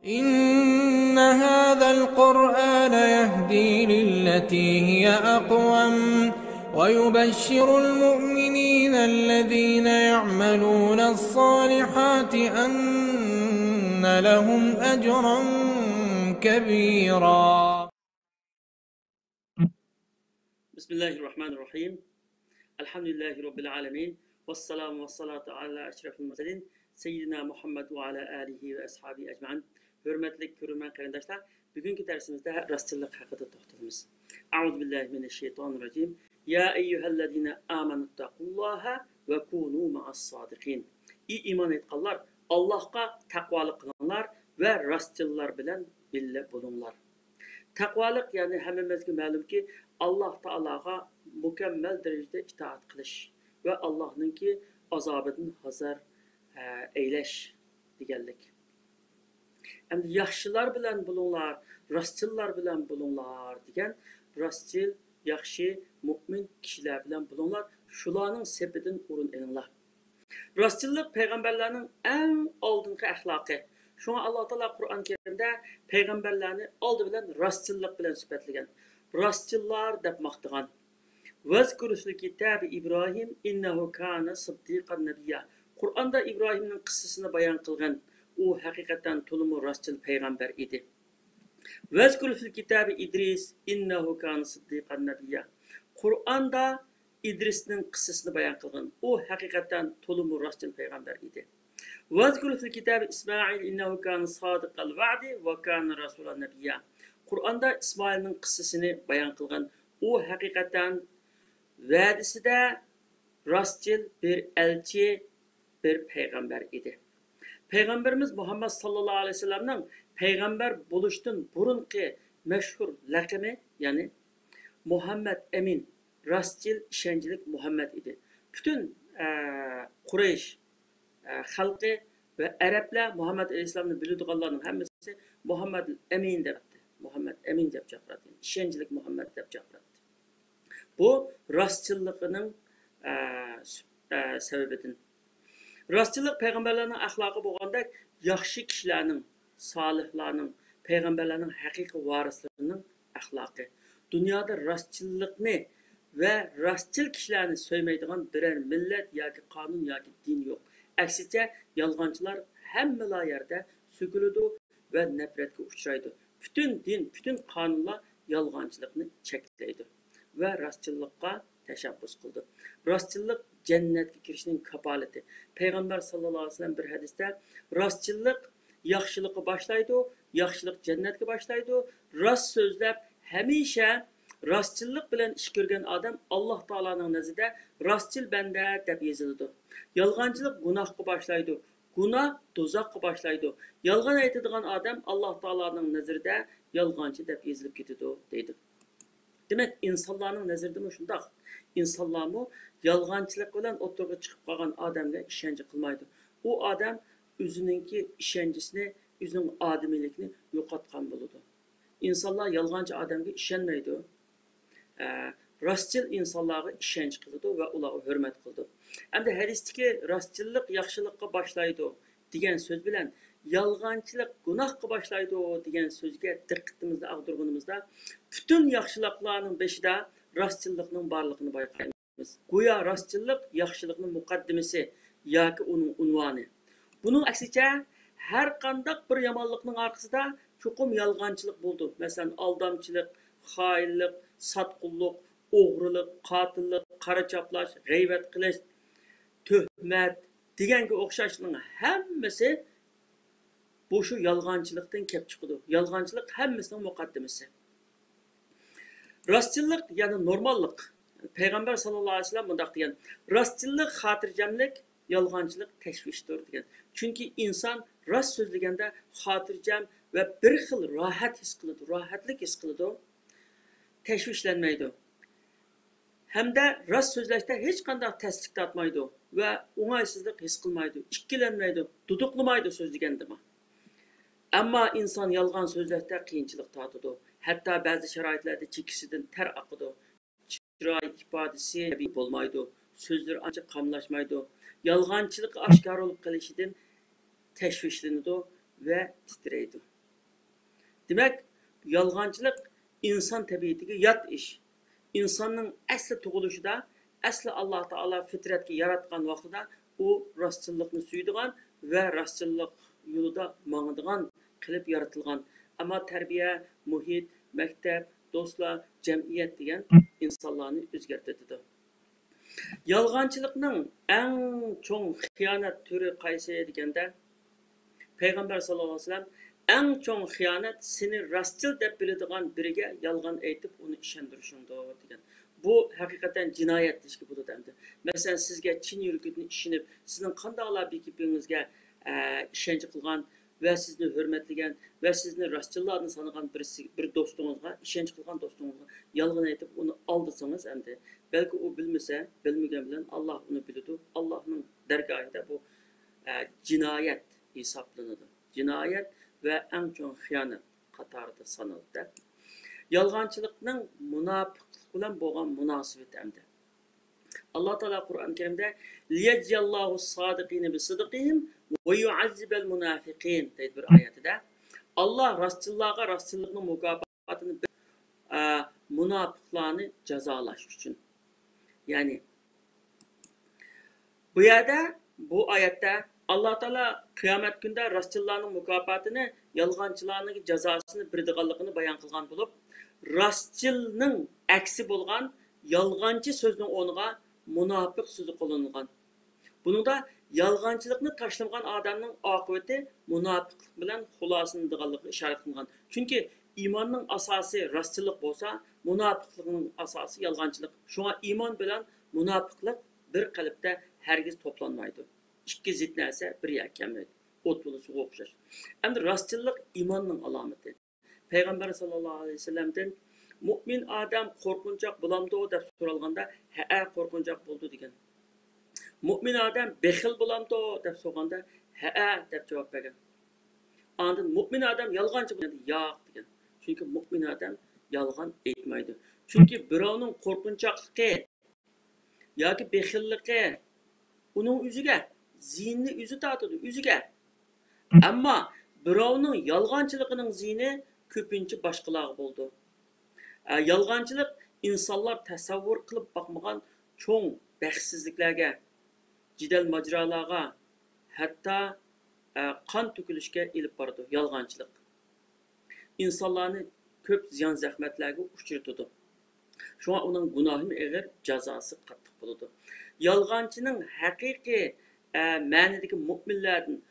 إن هذا القرآن يهدي للتي هي أقوم ويبشر المؤمنين الذين يعملون الصالحات أن لهم أجرا كبيرا. بسم الله الرحمن الرحيم. الحمد لله رب العالمين والصلاة على أشرف المرسلين Seyyidina Muhammed ve ala alihi ve ashabi ecmaîn. Hürmetli körümen qarindaşlar, bugünkü dersimizde rastçılık hakkında toxtalımız. Euzubillahimineşşeytanirracim. Ya eyyühellezine amenuttaqullaha ve kunu ma'as-sadiqin. İman etqanlar, Allah'a taqvalık qılınlar ve rastçılar bilen bille bulunlar. Taqvalık yani hemmemizge ma'lum ki Allah Taalaga mükemmel derecede itaat qilish ve Allah'ınki azabından hazır eyleş deganlik. Endi yaxshilar bilan bulunlar, rastçılar bilan bulunlar degan rastçıl, yaxshi, mu'min kishilar bilan bulunlar. Shularning sepidan o'rin elinglar. Rastçılık peygamberlerin en oldingi ahlakı. Şuna Allah Teala Kur'an-ı Kerim'de peygamberlerini oldu bilen rastçılık bilen süpetligen. Rastçılar dep maqtıgan. Vezkur fil kitabi İbrahim innehu kana sıddiqan nebiyya. Kur'an'da İbrahim'in kıssasını bayan kılgan. O hakikaten tulumu rastçıl peygamber idi. Vezkur fil kitabi İdris innehu kana sıddiqan nebiyya. Kur'an'da İdris'in kıssasını bayan kılgan. O hakikaten tulumu rastçıl peygamber idi. Vezkur fil kitabi İsmail innehu kana sadiqal va'di ve kana rasulan nebiyya. Kur'an'da İsmail'in kıssasını bayan kılgan. O hakikaten vədisi de rastçıl bir elçi, bir peygamber idi. Peygamberimiz Muhammed sallallahu aleyhi ve sellem'nin peygamber buluştun burunki meşhur lakımı yani Muhammed Emin, rastçıl işencilik Muhammed idi. Bütün Kureyş halkı ve Araplar Muhammed Aleyhisselam'ın bildiğinlerinin hepsi Muhammed Emin depti. Muhammed Emin dep çaqıradı. İşencilik Muhammed dep çaqıradı. Bu rastçılığının sebebidir. Rastçılık peygamberlerin ahlakı bolğanda yaxşı kişilerin, salihlerin, peygamberlerin hakiki varislerinin ahlakı. Dünyada rastçılıkını ve rastçıl kişilerini söymeydiğin birer millet yoki kanun yoki din yok. Aksice yalgancılar hemmela yerde sökülüdü ve nefretke uçraydı. Bütün din, bütün kanunlar yalgancılıkını çekleydi ve rastçılıkka teşebbüs kıldı. Rastçılık cennetke kirişinin kapaleti. Peygamber sallallahu aleyhi ve sellem bir hadiste rastçılık yaxşılıkı başlaydı, yaxşılık cennetke başlaydı. Rast sözlep hemişe rastçılık bilen iş görgen adam Allah Taala'nın nazarında rastçıl bende dep yazıldı. Yalgancılık günahka başlaydı. Günah dozakka başlaydı. Yalgan aytadigan adam Allah Taala'nın nazarında yalgancı dep yazılıp ketidi deydi. Demek insanların nazarında mı şundaq? İnsanlar mı yalgancılık bilen oturga çıkıp kalgan adamga işenci kılmaydı. O adam özününki işencisini, özünün ademilikini yo'qotgan buludu. İnsanlar yalgancı adamga işenmeydi. Rastçıl insanlara işenç kıldı ve ularga hürmet kıldı. Hem de hadisteki rastçılık yaxşılıkka başlaydı degan söz bilen yalgancılık günahka başlaydı degan sözge diqqatimizde ağdırgınımızda bütün yaxşılıklarının beşida rastçılıkның barlığını bayqaymiz. Goya rastçılık yaxşılıkның muqaddimesi yoki onun unvanı. Bunun aksice her qandaq bir yamanlıkның arkasında çokum yalgancılık buldu. Mesela aldamçılık, xainlik, satqulluq, o'g'rilik, qotillik, qara chaplash, g'iybat qilish, tuhmat deganga o'xshashning hammasi bu şu yalgancılıktan kelib chiqadi. Yalgancılık hammasining muqaddimasi. Rastçılık yani normallık. Peygamber sallallahu aleyhi ve sellem bundaq degan. Rastçılık xotirjamlik, yalgancılık teşviştir degan. Çünkü insan rast so'zlaganda xotirjam ve bir xil rahat his qiladi, rahatlik his qiladi. Teşvişlenmeydi. Hem de rast so'zlashda hech qanday tasdiq tatmaydi ve o'ng'aysizlik his qilmaydi, ikkilanmaydi, duduqlamaydi so'zlagandimi. Ama insan yalgan so'zlashda qiyinchilik tortadi. Hatta bazı sharoitlarda chekisidan ter oqadi. Chiroy ifodasi bo'lmaydi. So'zlar ancha qamlashmaydi. Yalg'onchilik oshkor bo'lib qolishidan tashvishlanadi ve titreydi. Demek yalğancılık insan tabiatiga yat iş. İnsanın asli tug'ilishida, asli Alloh taolo fitratga yaratgan vaqtida u rostchilikni suydigan va rostchilik yo'lida mangadigan qilib yaratilgan. Ammo tarbiya, muhit, maktab, do'stlar, jamiyat degan insonlarni o'zgartirdi. Yalğancılıkның eng çoğ xiyonat türü qaysi deganda Peygamber sallallahu aleyhi ve sellem eng çoğ xiyonat seni rastçıl deb biladigan biriga yolg'on aytib uni ishontirishingdir degan. Bu haqiqatan jinoyat deyishga bo'ladi endi. Masalan, sizga chin yurakdan ishonib, sizning qandaylar bekibingizga ishonch qilgan va sizni hurmatlagan va sizni rostchillarni sanagan bir do'stingizga, ishonch qilgan do'stingizga yolg'on aytib uni aldasangiz endi belki o bilmese, bilmegen bilen Allah onu biladi. Allah'ın dergahında bu cinayet hesaplanıdı. Cinayet ve en çok hıyanet katarda sanıldı. Yalğancılıkның münafıklık bilen boğan münasebeti emdi. Allah Teala Kur'an-ı Kerim'de liyeciyallahu sadiqine bi sıdıqihim ve yuazzibel münafiqin deyip bir ayetinde Allah rastçılığa rastçılığının mukafatını münafıklarını cezalaş için. Yani bu yerde, bu ayette Allah Teala kıyamet günde rastçılarının mükafatını, yalğancılarının cezasını birdiğanlığını bayan kılgan bulup, rastçılının aksi bulgan, yalğancı sözünün onuğa münafık sözü kullanılgan. Bunun da yalğancılıkını taşlamagan adamın akıbeti münafıklık bilen hulasını dığanlığı işaret kılgan. Çünkü imanın asası rastçılık olsa, münafıklığın asası yalğancılık. Şuna iman bilen münafıklık bir kalpte herkes toplanmaydı. İki zıt neyse bir yakemedi. Ot bulu suğa okşar. Hem de rastçılık imanın alameti. Peygamber sallallahu aleyhi ve sellem'den mümin adam korkunacak bulamdı o deb soralganda he korkunacak buldu degen. Mümin adam bexil bulamdı o deb sorganda he deb cevap bergen. Andın mümin adam yalğancı bulamdı yok degen. Çünkü mümin adam yalğan etmeydi. Çünkü birovning korkunchaqligi yoki bexilligi uning o'ziga ziyinni o'zi tortadi o'ziga. Ammo birovning yalğancılıqning ziyini ko'pincha boshqalarga bo'ldi. Yalğancılık insonlar tasavvur qilib boqmagan cho'ng baxtsizliklarga, jidal majrolarga, hatto qon to'kilishga elib boradi yalğancılık. İnsanlarni ko'p ziyon zahmatlarga uchratadi. Şuna onun günahının ağır cezası qattiq bo'ladi. Yalğancının haqiqiy ma'nodagi mu'minlardan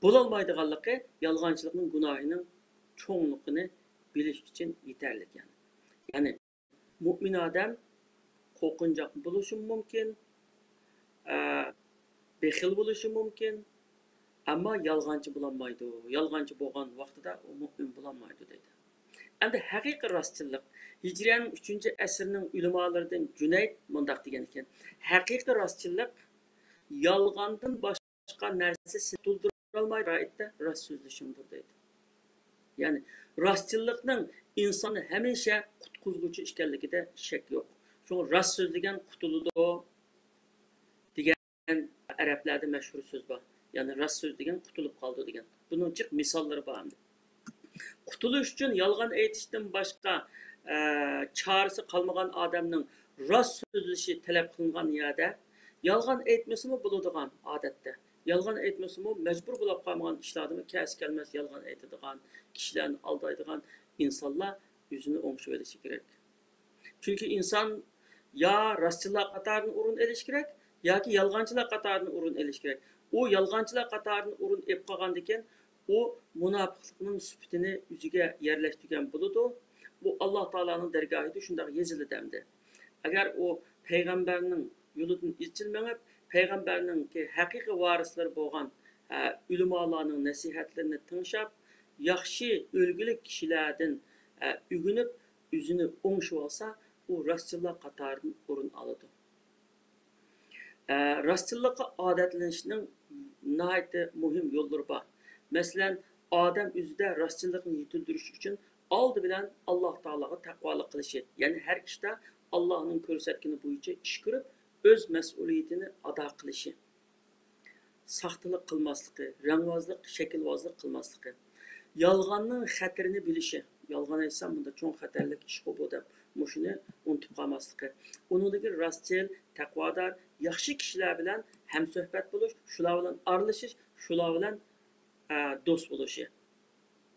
bo'lolmaydiganligi yalğancılıkning günahının cho'ngligini bilish uchun yetarli yani. Yani mu'min odam qo'rqinchoq bo'lishi mumkin, bexil bo'lishi mumkin, ammo yalğancı bo'lolmaydi. Yalğancı bo'lgan vaqtida u mu'min bo'lolmaydi deydi. Endi haqiqiy rostchilik Hicriyenin 3. əsrinin ülemalarından Cüneyd mundaq degan ekan. Haqiqiy rostchilik yalğandan boshqa narsa sizni to'ldira olmaydi, aytdi, rost so'zlashingdir deydi. Ya'ni rostchilikning insonni hamisha qutquzguchi ekanligida shak yo'q. Shunga rost so'zlagan qutuladi degan arablarda mashhur so'z bor. Ya'ni rost so'zlagan qutulib qoldi degan. Buning jiq misollari bor. Qutuluş uchun yolg'on aytishdan boshqa çağrısı kalmagan adamның rost so'zlashi talab qilingan yerda yolg'on aytmasimi bo'ladigan odatda. Yolg'on aytmasimi majbur bo'lib qolmagan ishlarni kas kelmas yolg'on aytadigan, kishilarni aldaydigan insonlar o'zini o'ngshib olishi kerak. Chunki inson ya rostchilar qatoridan o'rin olish kerak yoki yolg'onchilar qatoridan o'rin olish kerak. U yolg'onchilar qatoridan o'rin olib qolgandan keyin u munofiqlikning sifatini o'ziga yerlashtirgan bo'ladi. Bu Allah Teala'nın dergahıdır, şundaq yazılı demdi. Eğer o peygamberinin yolundan izchilmeyip, peygamberinin ki haqiqiy varisleri bo'lgan ülemalarının nasihatlerini tınşap, yaxshi ölgülük kişilerden ügünüp, yüzünü o'ngshib olsa, u rostchilar qatoridan o'rin oladi. Rostchilikqa odatlanishning nihoyatda muhim yo'llari bor. Masalan, odam o'zida rostchilikni yetildirish uchun aldı bilen Allah Teala'ya takvalık kılışı. Yani her işte Allah'ın körsetkini boyunca iş görüp öz mesuliyetini ada kılışı. Sahtılık kılmaslığı, rengvazlık, şekilvazlık kılmaslığı. yolg'onning xatirini bilishi. Yolg'on aytsam bunda cho'ng xatarlik ish bu deb mushuni unutib qolmasligi. Uningdagi rostchil, taqvodor, yaxshi kishilar bilan hamsuhbat bo'lish, shular bilan aralashish, shular bilan do'st bo'lishi.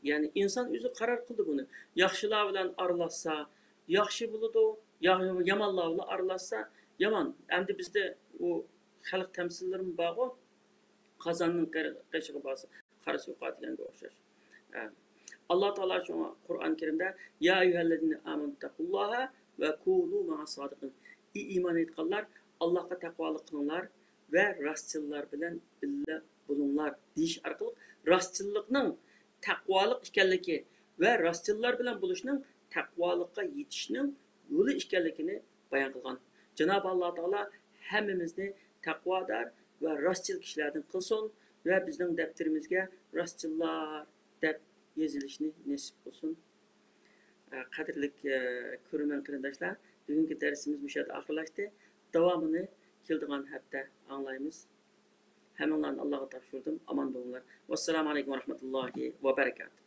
Ya'ni inson o'zi qaror qildi buni. Yaxshilar bilan aralashsa, yaxshi bo'ladi, yomonlar bilan aralashsa, yomon. Endi bizda u xalq tamsillarimiz bor-ku, qozonning qishig'i bo'lsa, qarasi yo'qotganga o'xshash. Allah Teala şu Kur'an-ı Kerim'de ya eyyühellezine amenüttekullaha ve kûnû ma'as-sâdıkîn. İman etkanlar Allah'a takvalık kılınlar ve rastçılar bilen bille bulunlar deyiş arkalık rastçılıkның takvalık işkenliki ve rastçılar bilen buluşның takvalıkka yetişinin yolu işkenlikini bayan kılgan. Cenab-ı Allah Teala hemmimizni takvadar ve rastçıl kişilerden kılsın ve bizden defterimizge rastçılar dep yazılışını nasip olsun. Kadirlik körümen kırındaşlar, bugünkü dersimiz bu şekilde ahırlaştı. Devamını kildiğen hafta anlayımız. Hemen Allah'a tavşırdım. Aman bulunlar. Vesselamu aleyküm ve rahmetullahi ve berekatuhu.